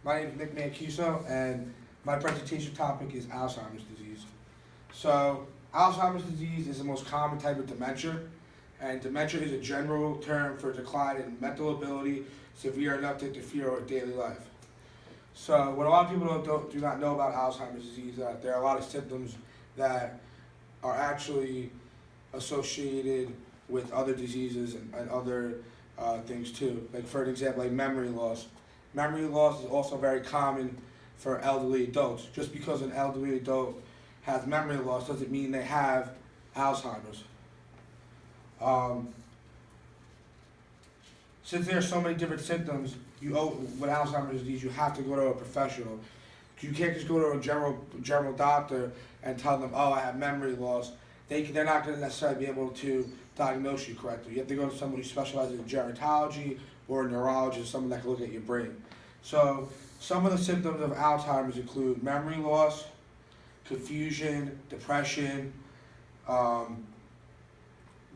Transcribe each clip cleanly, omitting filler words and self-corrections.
My name is Nick Mancuso, and my presentation topic is Alzheimer's disease. So, Alzheimer's disease is the most common type of dementia, and dementia is a general term for decline in mental ability severe enough to interfere with daily life. So, what a lot of people do not know about Alzheimer's disease is that there are a lot of symptoms that are actually associated with other diseases and other things too. Like for an example, like memory loss. Memory loss is also very common for elderly adults. Just because an elderly adult has memory loss doesn't mean they have Alzheimer's. Since there are so many different symptoms, with Alzheimer's disease, you have to go to a professional. You can't just go to a general doctor and tell them, oh, I have memory loss. They're not going to necessarily be able to diagnose you correctly. You have to go to somebody who specializes in gerontology or a neurologist, someone that can look at your brain. So some of the symptoms of Alzheimer's include memory loss, confusion, depression,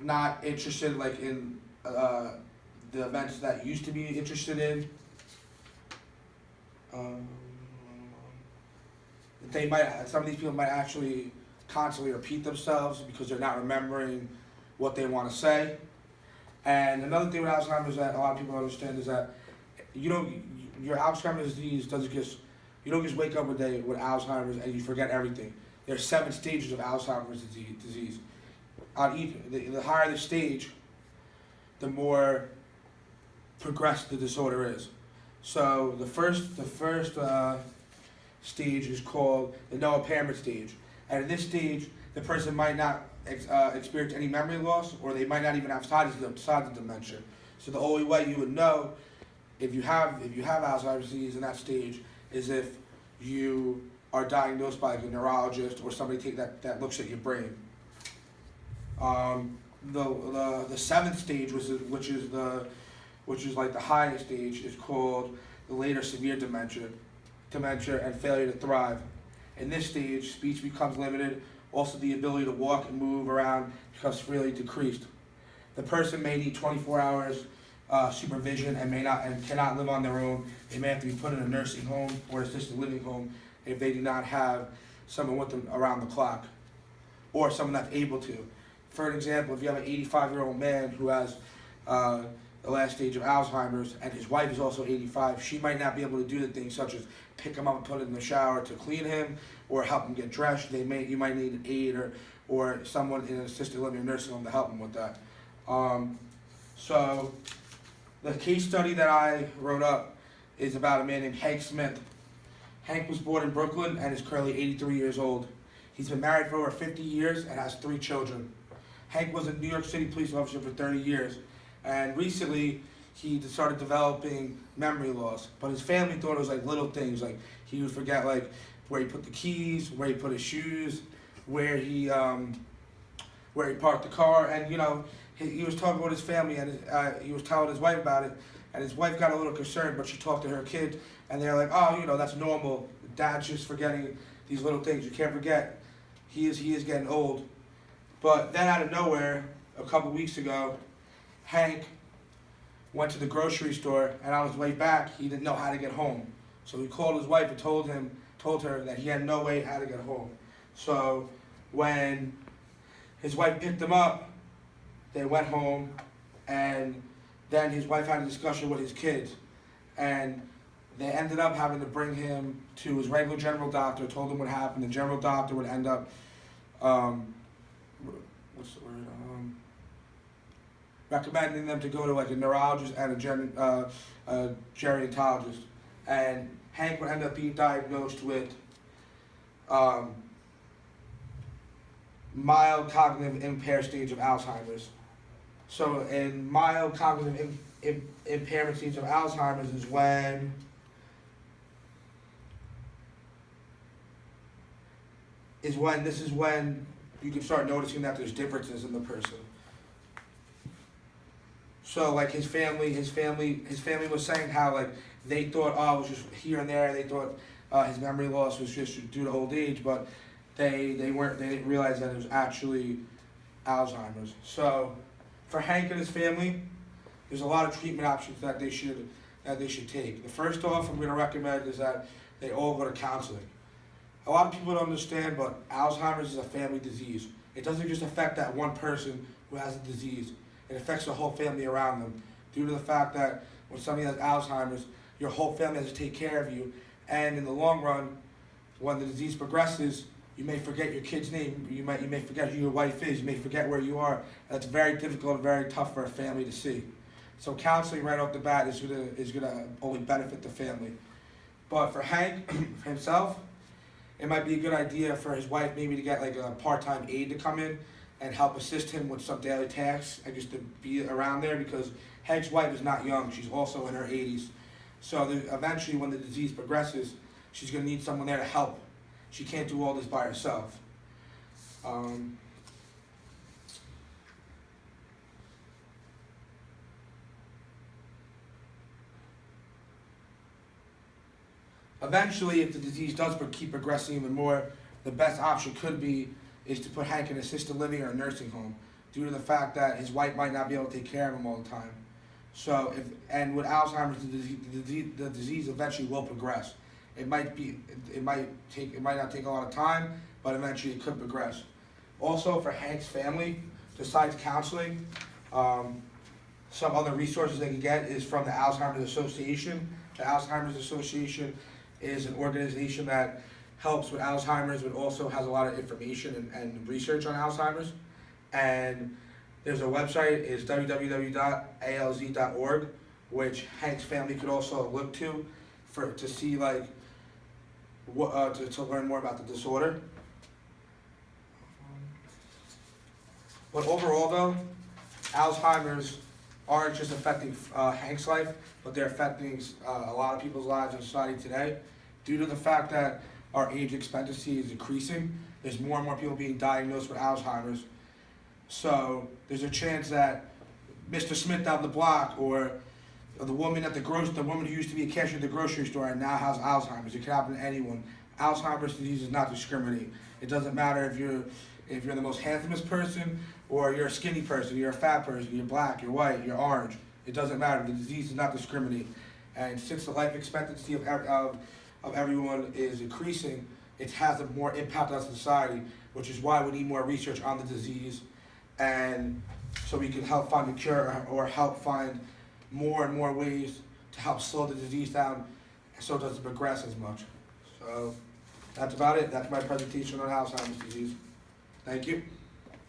not interested like in the events that you used to be interested in. Some of these people might actually constantly repeat themselves because they're not remembering what they want to say. And another thing with Alzheimer's that a lot of people don't understand is that your Alzheimer's disease you don't just wake up one day with Alzheimer's and you forget everything. There's 7 stages of Alzheimer's disease. The higher the stage, the more progressed the disorder is. So the first stage is called the no impairment stage. And in this stage, the person might not experience any memory loss, or they might not even have signs of dementia. So the only way you would know if you have Alzheimer's disease in that stage is if you are diagnosed by like a neurologist or somebody that looks at your brain. The 7th stage, which is like the highest stage, is called the later severe dementia and failure to thrive. In this stage, speech becomes limited. Also, the ability to walk and move around becomes severely decreased. The person may need 24 hours supervision and cannot live on their own. They may have to be put in a nursing home or assisted living home if they do not have someone with them around the clock, or someone that's able to. For an example, if you have an 85-year-old man who has the last stage of Alzheimer's, and his wife is also 85, she might not be able to do the things such as pick him up and put him in the shower to clean him, or help him get dressed. You might need an aide or someone in an assisted living or nursing home to help him with that. So the case study that I wrote up is about a man named Hank Smith. Hank was born in Brooklyn and is currently 83 years old. He's been married for over 50 years and has 3 children. Hank was a New York City police officer for 30 years. And recently, he started developing memory loss. But his family thought it was like little things, like he would forget like where he put the keys, where he put his shoes, where he parked the car, and he was talking with his family, and he was telling his wife about it, and his wife got a little concerned, but she talked to her kid, and they're like, oh, that's normal. Dad's just forgetting these little things. You can't forget. He is getting old. But then out of nowhere, a couple weeks ago, Hank went to the grocery store, and on his way back, he didn't know how to get home. So he called his wife and told her that he had no way how to get home. So when his wife picked him up, they went home, and then his wife had a discussion with his kids, and they ended up having to bring him to his regular general doctor, told him what happened. The general doctor would end up, recommending them to go to like a neurologist and a gerontologist. And Hank would end up being diagnosed with mild cognitive impaired stage of Alzheimer's. So in mild cognitive impairment stage of Alzheimer's is when you can start noticing that there's differences in the person. So like his family was saying how like they thought, oh, it was just here and there. They thought his memory loss was just due to old age, but they didn't realize that it was actually Alzheimer's. So for Hank and his family, there's a lot of treatment options that they should that they should take. The first off I'm going to recommend is that they all go to counseling. A lot of people don't understand, but Alzheimer's is a family disease. It doesn't just affect that one person who has the disease. It affects the whole family around them, due to the fact that when somebody has Alzheimer's, your whole family has to take care of you, and in the long run, when the disease progresses, you may forget your kid's name, you may forget who your wife is, you may forget where you are. That's very difficult and very tough for a family to see. So counseling right off the bat is gonna only benefit the family. But for Hank himself, it might be a good idea for his wife maybe to get like a part-time aide to come in and help assist him with some daily tasks and just to be around there, because Hank's wife is not young, she's also in her 80s. So eventually when the disease progresses, she's gonna need someone there to help. She can't do all this by herself. Eventually, if the disease does keep progressing even more, the best option could be is to put Hank in assisted living or a nursing home, due to the fact that his wife might not be able to take care of him all the time. So, and with Alzheimer's, the disease eventually will progress. It might not take a lot of time, but eventually it could progress. Also, for Hank's family, besides counseling, some other resources they can get is from the Alzheimer's Association. The Alzheimer's Association is an organization that helps with Alzheimer's, but also has a lot of information and research on Alzheimer's. And there's a website, it's www.alz.org, which Hank's family could also look to see like to learn more about the disorder. But overall though, Alzheimer's aren't just affecting Hank's life, but they're affecting a lot of people's lives in society today. Due to the fact that our age expectancy is increasing, there's more and more people being diagnosed with Alzheimer's. So there's a chance that Mr. Smith down the block, or the woman who used to be a cashier at the grocery store and now has Alzheimer's. It can happen to anyone. Alzheimer's disease does not discriminate. It doesn't matter if you're the most handsomest person, or you're a skinny person, you're a fat person, you're black, you're white, you're orange. It doesn't matter. The disease does not discriminate. And since the life expectancy of everyone is increasing, it has a more impact on society, which is why we need more research on the disease, and so we can help find a cure or help find more and more ways to help slow the disease down so it doesn't progress as much. So that's about it. That's my presentation on Alzheimer's disease. Thank you.